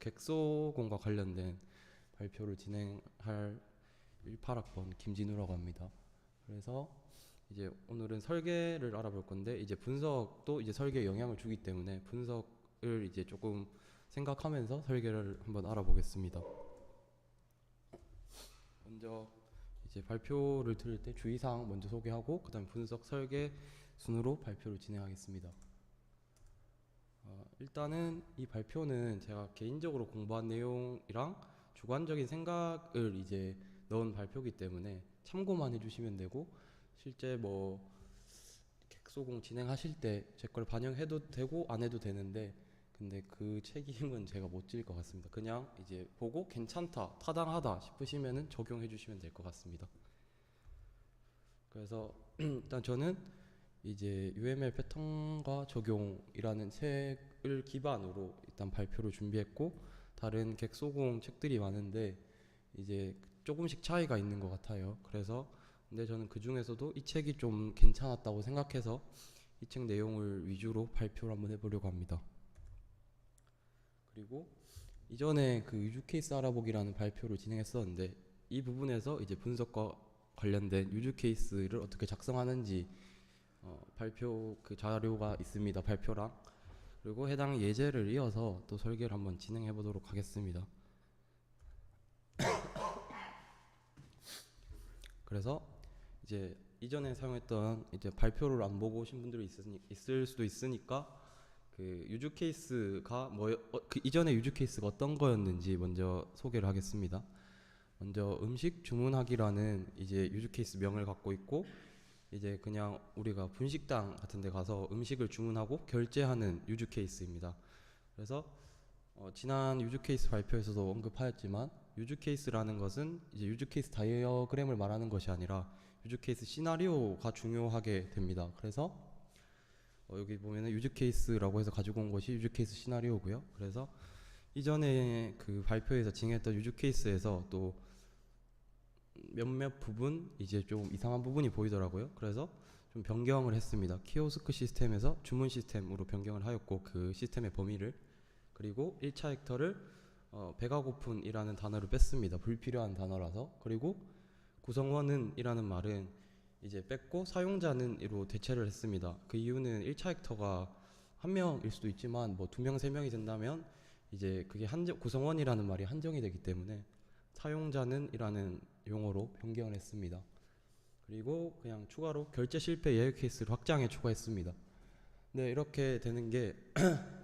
객소공과 관련된 발표를 진행할 18학번 김진우라고 합니다. 그래서 이제 오늘은 설계를 알아볼 건데, 이제 분석도 이제 설계에 영향을 주기 때문에 분석을 이제 조금 생각하면서 설계를 한번 알아보겠습니다. 먼저 이제 발표를 들을 때 주의사항 먼저 소개하고, 그 다음에 분석 설계 순으로 발표를 진행하겠습니다. 일단은 이 발표는 제가 개인적으로 공부한 내용이랑 주관적인 생각을 이제 넣은 발표이기 때문에 참고만 해주시면 되고, 실제 뭐 객소공 진행하실 때 제 걸 반영해도 되고 안 해도 되는데, 근데 그 책임은 제가 못 질 것 같습니다. 그냥 이제 보고 괜찮다, 타당하다 싶으시면은 적용해 주시면 될 것 같습니다. 그래서 일단 저는 이제 UML 패턴과 적용이라는 책을 기반으로 일단 발표를 준비했고, 다른 객소공 책들이 많은데 이제 조금씩 차이가 있는 것 같아요. 그래서 근데 저는 그 중에서도 이 책이 좀 괜찮았다고 생각해서 이 책 내용을 위주로 발표를 한번 해보려고 합니다. 그리고 이전에 그 유즈 케이스 알아보기라는 발표를 진행했었는데, 이 부분에서 이제 분석과 관련된 유즈 케이스를 어떻게 작성하는지 발표 그 자료가 있습니다. 발표랑. 그리고 해당 예제를 이어서 또 설계를 한번 진행해 보도록 하겠습니다. 그래서 이제 이전에 사용했던 이제 발표를 안 보고 오신 분들이 있을 수도 있으니까, 그 유즈 케이스가 그 이전에 유즈 케이스가 어떤 거였는지 먼저 소개를 하겠습니다. 먼저 음식 주문하기라는 이제 유즈 케이스 명을 갖고 있고, 이제 그냥 우리가 분식당 같은 데 가서 음식을 주문하고 결제하는 유즈 케이스입니다. 그래서 지난 유즈 케이스 발표에서도 언급하였지만, 유즈 케이스라는 것은 이제 유즈 케이스 다이어그램을 말하는 것이 아니라 유즈 케이스 시나리오가 중요하게 됩니다. 그래서 여기 보면은 유즈 케이스라고 해서 가지고 온 것이 유즈 케이스 시나리오고요. 그래서 이전에 그 발표에서 진행했던 유즈 케이스에서 또 몇몇 부분 이제 좀 이상한 부분이 보이더라고요. 그래서 좀 변경을 했습니다. 키오스크 시스템에서 주문 시스템으로 변경을 하였고, 그 시스템의 범위를. 그리고 1차 벡터를 배가 고픈이라는 단어를 뺐습니다. 불필요한 단어라서. 그리고 구성원은 이라는 말은 이제 뺐고 사용자는으로 대체를 했습니다. 그 이유는 1차 벡터가 한 명일 수도 있지만 뭐 2명, 3명이 된다면 이제 그게 구성원이라는 말이 한정이 되기 때문에 사용자는 이라는 용어로 변경을 했습니다. 그리고 그냥 추가로 결제 실패 예외 케이스를 확장해 추가했습니다. 네, 이렇게 되는 게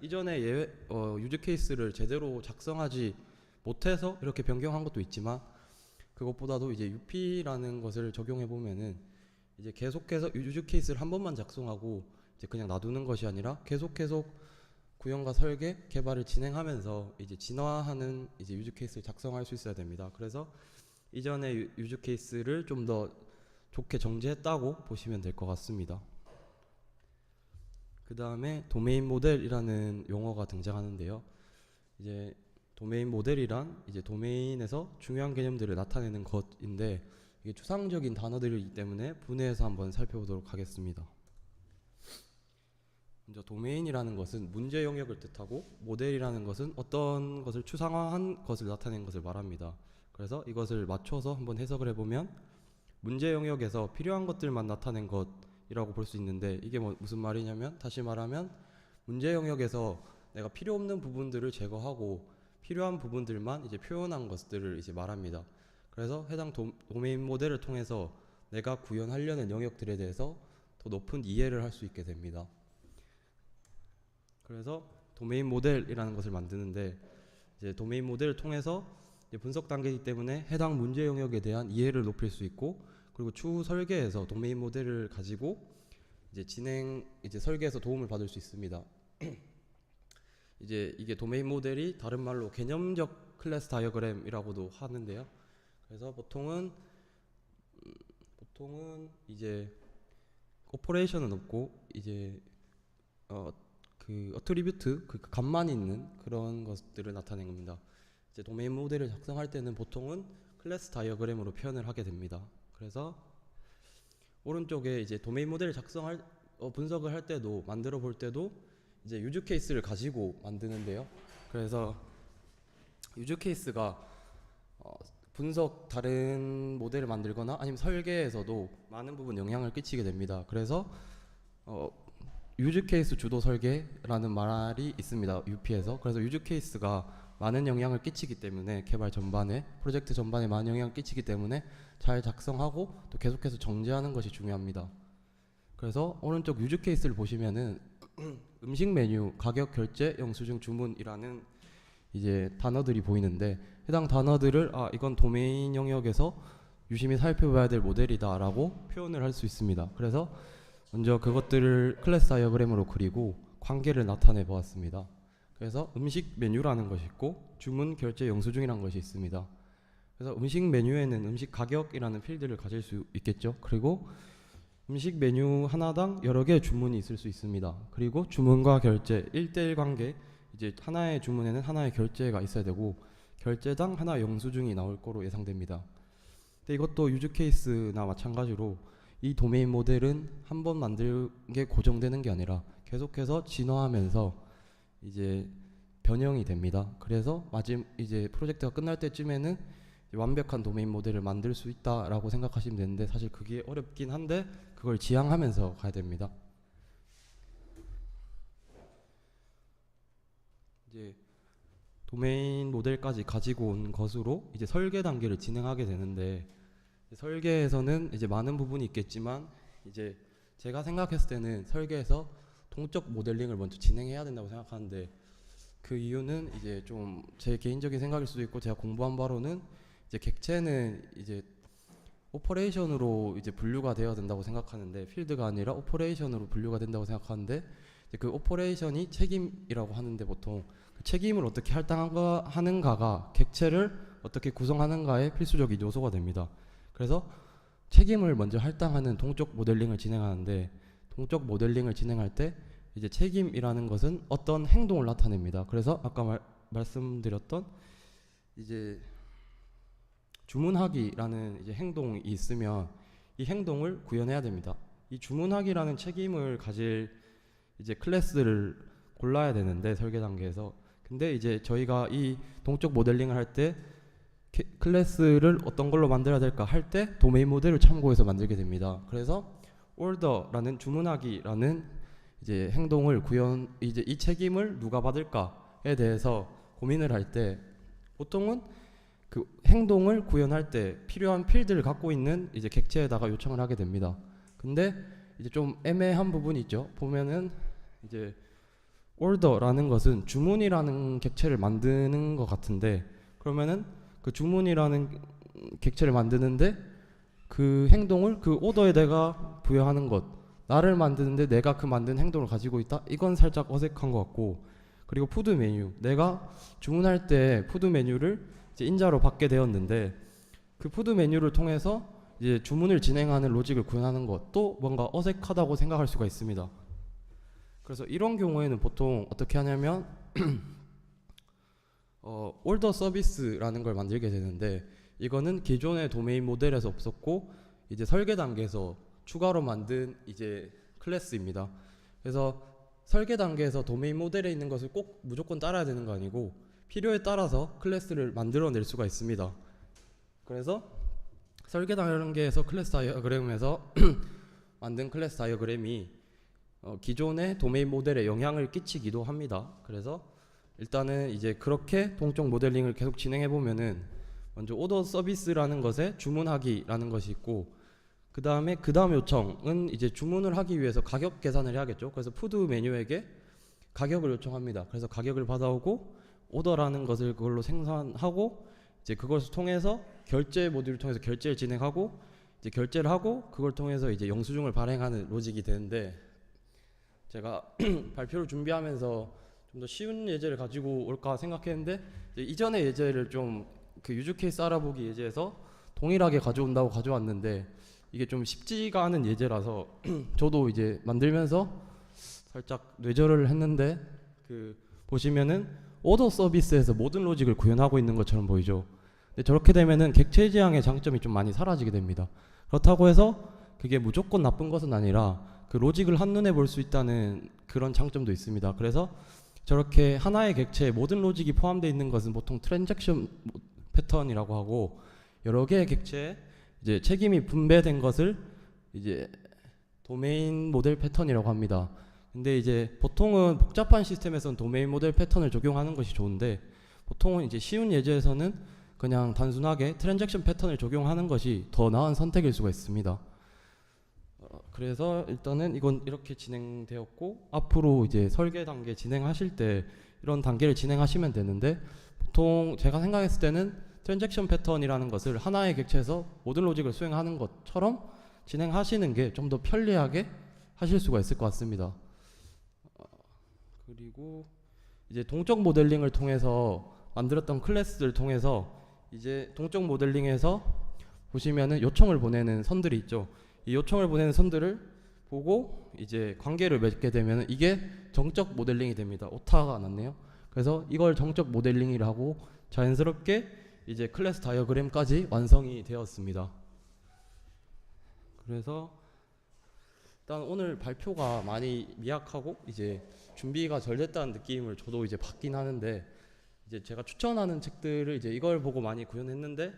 이전에 유즈 케이스를 제대로 작성하지 못해서 이렇게 변경한 것도 있지만, 그것보다도 이제 UP라는 것을 적용해 보면은 이제 계속해서 유즈 케이스를 한 번만 작성하고 이제 그냥 놔두는 것이 아니라 계속 구현과 설계, 개발을 진행하면서 이제 진화하는 이제 유즈 케이스를 작성할 수 있어야 됩니다. 그래서 이전에 유즈 케이스를 좀 더 좋게 정제했다고 보시면 될 것 같습니다. 그 다음에 도메인 모델이라는 용어가 등장하는데요. 이제 도메인 모델이란 이제 도메인에서 중요한 개념들을 나타내는 것인데, 이게 추상적인 단어들이기 때문에 분해해서 한번 살펴보도록 하겠습니다. 먼저 도메인이라는 것은 문제 영역을 뜻하고, 모델이라는 것은 어떤 것을 추상화한 것을 나타내는 것을 말합니다. 그래서 이것을 맞춰서 한번 해석을 해보면, 문제 영역에서 필요한 것들만 나타낸 것이라고 볼 수 있는데, 이게 무슨 말이냐면, 다시 말하면 문제 영역에서 내가 필요 없는 부분들을 제거하고 필요한 부분들만 이제 표현한 것들을 이제 말합니다. 그래서 해당 도메인 모델을 통해서 내가 구현하려는 영역들에 대해서 더 높은 이해를 할 수 있게 됩니다. 그래서 도메인 모델이라는 것을 만드는데, 이제 도메인 모델을 통해서 이제 분석 단계이기 때문에 해당 문제 영역에 대한 이해를 높일 수 있고, 그리고 추후 설계에서 도메인 모델을 가지고 이제 설계에서 도움을 받을 수 있습니다. 이제 이게 도메인 모델이 다른 말로 개념적 클래스 다이어그램이라고도 하는데요. 그래서 보통은 이제 오퍼레이션은 없고 이제 그 어트리뷰트, 그 값만 있는 그런 것들을 나타낸 겁니다. 이제 도메인 모델을 작성할 때는 보통은 클래스 다이어그램으로 표현을 하게 됩니다. 그래서 오른쪽에 이제 도메인 모델을 분석을 할 때도, 만들어 볼 때도 이제 유즈 케이스를 가지고 만드는데요. 그래서 유즈 케이스가 분석 다른 모델을 만들거나 아니면 설계에서도 많은 부분 영향을 끼치게 됩니다. 그래서 유즈 케이스 주도 설계라는 말이 있습니다. UP에서. 그래서 유즈 케이스가 많은 영향을 끼치기 때문에 개발 전반에 프로젝트 전반에 많은 영향을 끼치기 때문에 잘 작성하고 또 계속해서 정제하는 것이 중요합니다. 그래서 오른쪽 유즈 케이스를 보시면은 음식 메뉴, 가격, 결제, 영수증, 주문이라는 이제 단어들이 보이는데 해당 단어들을 이건 도메인 영역에서 유심히 살펴봐야 될 모델이다라고 표현을 할 수 있습니다. 그래서 먼저 그것들을 클래스 다이어그램으로 그리고 관계를 나타내 보았습니다. 그래서 음식 메뉴라는 것이 있고 주문, 결제, 영수증이라는 것이 있습니다. 그래서 음식 메뉴에는 음식 가격이라는 필드를 가질 수 있겠죠. 그리고 음식 메뉴 하나당 여러 개의 주문이 있을 수 있습니다. 그리고 주문과 결제 1대1 관계, 이제 하나의 주문에는 하나의 결제가 있어야 되고 결제당 하나의 영수증이 나올 거로 예상됩니다. 근데 이것도 유즈 케이스나 마찬가지로 이 도메인 모델은 한 번 만든 게 고정되는 게 아니라 계속해서 진화하면서 이제 변형이 됩니다. 그래서 이제 프로젝트가 끝날 때쯤에는 완벽한 도메인 모델을 만들 수 있다라고 생각하시면 되는데 사실 그게 어렵긴 한데 그걸 지향하면서 가야 됩니다. 이제 도메인 모델까지 가지고 온 것으로 이제 설계 단계를 진행하게 되는데 설계에서는 이제 많은 부분이 있겠지만 이제 제가 생각했을 때는 설계에서 동적 모델링을 먼저 진행해야 된다고 생각하는데 그 이유는 이제 좀 제 개인적인 생각일 수도 있고 제가 공부한 바로는 이제 객체는 이제 오퍼레이션으로 이제 분류가 되어야 된다고 생각하는데 필드가 아니라 오퍼레이션으로 분류가 된다고 생각하는데 이제 그 오퍼레이션이 책임이라고 하는데 보통 그 책임을 어떻게 하는가가 객체를 어떻게 구성하는가의 필수적인 요소가 됩니다. 그래서 책임을 먼저 할당하는 동적 모델링을 진행하는데 동적 모델링을 진행할 때 이제 책임이라는 것은 어떤 행동을 나타냅니다. 그래서 아까 말씀드렸던 이제 주문하기라는 이제 행동이 있으면 이 행동을 구현해야 됩니다. 이 주문하기라는 책임을 가질 이제 클래스를 골라야 되는데 설계 단계에서 근데 이제 저희가 이 동적 모델링을 할 때 클래스를 어떤 걸로 만들어야 될까 할 때 도메인 모델을 참고해서 만들게 됩니다. 그래서 order라는 주문하기라는 이제 행동을 이제 이 책임을 누가 받을까에 대해서 고민을 할 때 보통은 그 행동을 구현할 때 필요한 필드를 갖고 있는 이제 객체에다가 요청을 하게 됩니다. 근데 이제 좀 애매한 부분이 있죠. 보면은 이제 order라는 것은 주문이라는 객체를 만드는 것 같은데 그러면은 그 주문이라는 객체를 만드는데 그 행동을 그 오더에 내가 부여하는 것 나를 만드는데 내가 그 만든 행동을 가지고 있다? 이건 살짝 어색한 것 같고 그리고 푸드 메뉴 내가 주문할 때 푸드 메뉴를 이제 인자로 받게 되었는데 그 푸드 메뉴를 통해서 이제 주문을 진행하는 로직을 구현하는 것도 뭔가 어색하다고 생각할 수가 있습니다. 그래서 이런 경우에는 보통 어떻게 하냐면 올더 서비스라는 걸 만들게 되는데 이거는 기존의 도메인 모델에서 없었고 이제 설계 단계에서 추가로 만든 이제 클래스입니다. 그래서 설계 단계에서 도메인 모델에 있는 것을 꼭 무조건 따라야 되는 거 아니고 필요에 따라서 클래스를 만들어낼 수가 있습니다. 그래서 설계 단계에서 클래스 다이어그램에서 만든 클래스 다이어그램이 기존의 도메인 모델에 영향을 끼치기도 합니다. 그래서 일단은 이제 그렇게 동적 모델링을 계속 진행해 보면은 먼저 오더 서비스라는 것에 주문하기라는 것이 있고 그 다음 요청은 이제 주문을 하기 위해서 가격 계산을 해야겠죠. 그래서 푸드 메뉴에게 가격을 요청합니다. 그래서 가격을 받아오고 오더라는 것을 그걸로 생산하고 이제 그것을 통해서 결제 모듈을 통해서 결제를 진행하고 이제 결제를 하고 그걸 통해서 이제 영수증을 발행하는 로직이 되는데 제가 발표를 준비하면서 좀 더 쉬운 예제를 가지고 올까 생각했는데 이전의 예제를 좀 그 유즈 케이스 알아보기 예제에서 동일하게 가져온다고 가져왔는데 이게 좀 쉽지가 않은 예제라서 저도 이제 만들면서 살짝 뇌절을 했는데 그 보시면은 오더 서비스에서 모든 로직을 구현하고 있는 것처럼 보이죠. 근데 저렇게 되면은 객체 지향의 장점이 좀 많이 사라지게 됩니다. 그렇다고 해서 그게 무조건 나쁜 것은 아니라 그 로직을 한눈에 볼 수 있다는 그런 장점도 있습니다. 그래서 저렇게 하나의 객체에 모든 로직이 포함되어 있는 것은 보통 트랜잭션 패턴이라고 하고, 여러 개의 객체에 이제 책임이 분배된 것을 이제 도메인 모델 패턴이라고 합니다. 근데 이제 보통은 복잡한 시스템에서는 도메인 모델 패턴을 적용하는 것이 좋은데, 보통은 이제 쉬운 예제에서는 그냥 단순하게 트랜잭션 패턴을 적용하는 것이 더 나은 선택일 수가 있습니다. 그래서 일단은 이건 이렇게 진행되었고, 앞으로 이제 설계 단계 진행하실 때 이런 단계를 진행하시면 되는데, 보통 제가 생각했을 때는 트랜잭션 패턴이라는 것을 하나의 객체에서 모든 로직을 수행하는 것처럼 진행하시는 게 좀 더 편리하게 하실 수가 있을 것 같습니다. 그리고 이제 동적 모델링을 통해서 만들었던 클래스를 통해서 이제 동적 모델링에서 보시면은 요청을 보내는 선들이 있죠. 이 요청을 보내는 선들을 보고 이제 관계를 맺게 되면 이게 정적 모델링이 됩니다. 오타가 났네요. 그래서 이걸 정적 모델링이라고 자연스럽게 이제 클래스 다이어그램까지 완성이 되었습니다. 그래서 일단 오늘 발표가 많이 미약하고 이제 준비가 덜 됐다는 느낌을 저도 이제 받긴 하는데, 이제 제가 추천하는 책들을 이제 이걸 보고 많이 구현했는데,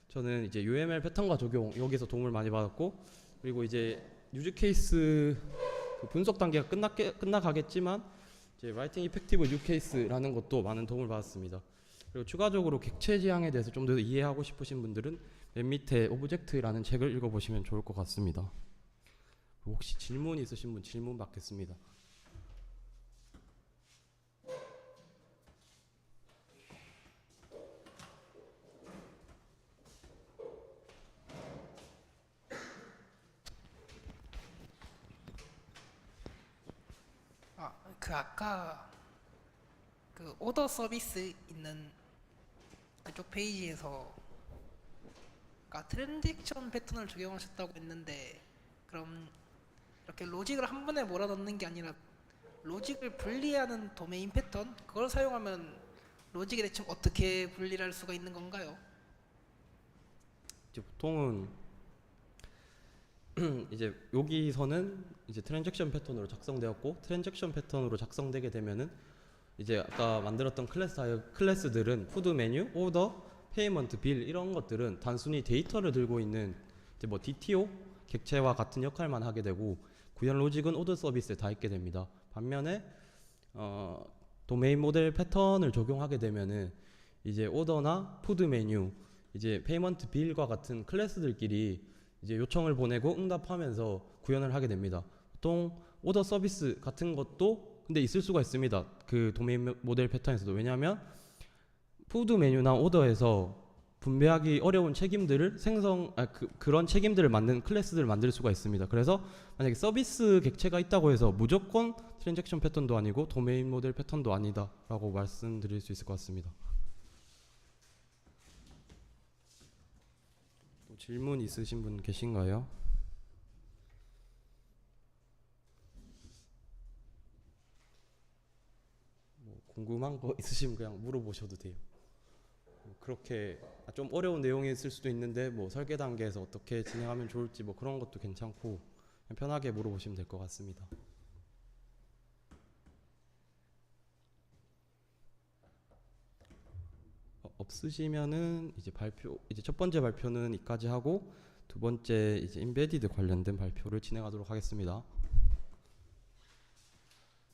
저는 이제 UML 패턴과 적용 여기서 도움을 많이 받았고, 그리고 이제 유즈 케이스 그 분석 단계가 끝나가겠지만 이제 라이팅 이펙티브 유즈 케이스라는 것도 많은 도움을 받았습니다. 그리고 추가적으로 객체 지향에 대해서 좀 더 이해하고 싶으신 분들은 맨 밑에 오브젝트라는 책을 읽어보시면 좋을 것 같습니다. 혹시 질문 있으신 분 질문 받겠습니다. 아까 그 오더 서비스 있는 그쪽 페이지에서 아까 트랜잭션 패턴을 적용하셨다고 했는데, 그럼 이렇게 로직을 한 번에 몰아넣는 게 아니라 로직을 분리하는 도메인 패턴, 그걸 사용하면 로직이 대충 어떻게 분리를 할 수가 있는 건가요? 이제 보통은 이제 여기서는 이제 트랜잭션 패턴으로 작성되었고, 트랜잭션 패턴으로 작성되게 되면은 이제 아까 만들었던 클래스들은 푸드 메뉴, 오더, 페이먼트, 빌 이런 것들은 단순히 데이터를 들고 있는 이제 뭐 DTO 객체와 같은 역할만 하게 되고, 구현 로직은 오더 서비스에 다 있게 됩니다. 반면에 도메인 모델 패턴을 적용하게 되면은 이제 오더나 푸드 메뉴, 이제 페이먼트 빌과 같은 클래스들끼리 이제 요청을 보내고 응답하면서 구현을 하게 됩니다. 보통 오더 서비스 같은 것도 근데 있을 수가 있습니다. 그 도메인 모델 패턴에서도. 왜냐하면 푸드 메뉴나 오더에서 분배하기 어려운 책임들을 그런 책임들을 만든 클래스들을 만들 수가 있습니다. 그래서 만약에 서비스 객체가 있다고 해서 무조건 트랜잭션 패턴도 아니고 도메인 모델 패턴도 아니다라고 말씀드릴 수 있을 것 같습니다. 또 질문 있으신 분 계신가요? 뭐 궁금한 거 있으시면 그냥 물어보셔도 돼요. 그렇게 좀 어려운 내용이 있을 수도 있는데 뭐 설계 단계에서 어떻게 진행하면 좋을지 뭐 그런 것도 괜찮고 그냥 편하게 물어보시면 될 것 같습니다. 없으시면은 이제 첫 번째 발표는 이까지 하고 두 번째 이제 인베디드 관련된 발표를 진행하도록 하겠습니다.